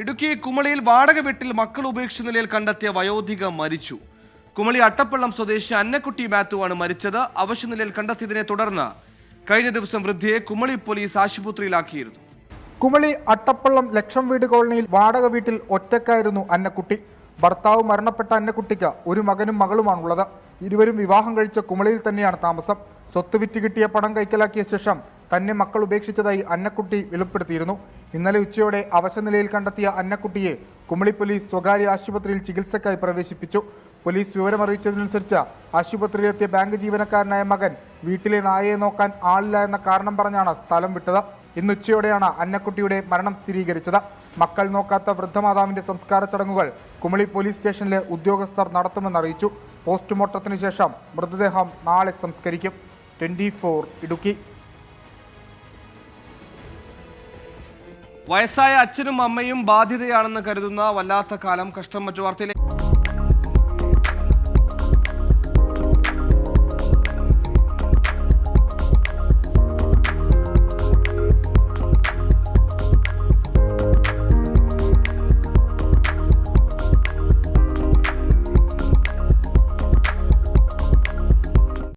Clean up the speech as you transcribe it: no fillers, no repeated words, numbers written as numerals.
ഇടുക്കി കുമളിയിൽ വാടക വീട്ടിൽ മക്കൾ ഉപേക്ഷിച്ച നിലയിൽ കണ്ടെത്തിയ വയോധിക മരിച്ചു. കുമളി അട്ടപ്പള്ളം സ്വദേശി അന്നക്കുട്ടി മാത്യുവാണ് മരിച്ചത്. അവശനിലയിൽ കണ്ടെത്തിയതിനെ തുടർന്ന് കഴിഞ്ഞ ദിവസം വൃദ്ധയെ കുമളി പോലീസ് ആശുപത്രിയിലാക്കിയിരുന്നു. കുമളി അട്ടപ്പള്ളം ലക്ഷം വീട് കോളനിയിൽ വാടക വീട്ടിൽ ഒറ്റക്കായിരുന്നു അന്നക്കുട്ടി. ഭർത്താവ് മരണപ്പെട്ട അന്നക്കുട്ടിക്ക് ഒരു മകനും മകളുമാണുള്ളത്. ഇരുവരും വിവാഹം കഴിച്ച കുമളിയിൽ തന്നെയാണ് താമസം. സ്വത്ത് വിറ്റ് കിട്ടിയ പണം കൈക്കലാക്കിയ ശേഷം തന്നെ മക്കൾ ഉപേക്ഷിച്ചതായി അന്നക്കുട്ടി വെളിപ്പെടുത്തിയിരുന്നു. ഇന്നലെ ഉച്ചയോടെ അവശനിലയിൽ കണ്ടെത്തിയ അന്നക്കുട്ടിയെ കുമളി പോലീസ് സ്വകാര്യ ആശുപത്രിയിൽ ചികിത്സയ്ക്കായി പ്രവേശിപ്പിച്ചു. പോലീസ് വിവരമറിയിച്ചതിനനുസരിച്ച് ആശുപത്രിയിലെത്തിയ ബാങ്ക് ജീവനക്കാരനായ മകൻ വീട്ടിലെ നായയെ നോക്കാൻ ആളില്ല എന്ന കാരണം പറഞ്ഞാണ് സ്ഥലം വിട്ടത്. ഇന്ന് ഉച്ചയോടെയാണ് അന്നക്കുട്ടിയുടെ മരണം സ്ഥിരീകരിച്ചത്. മക്കൾ നോക്കാത്ത വൃദ്ധമാതാവിന്റെ സംസ്കാര ചടങ്ങുകൾ കുമളി പോലീസ് സ്റ്റേഷനിലെ ഉദ്യോഗസ്ഥർ നടത്തുമെന്ന് അറിയിച്ചു. പോസ്റ്റ്മോർട്ടത്തിന് ശേഷം മൃതദേഹം നാളെ സംസ്കരിക്കും. 24 ഇടുക്കി. വയസ്സായ അച്ഛനും അമ്മയും ബാധ്യതയാണെന്ന് കരുതുന്ന വല്ലാത്ത കാലം. കഷ്ടം. മറ്റു വാർത്തയിലേക്ക്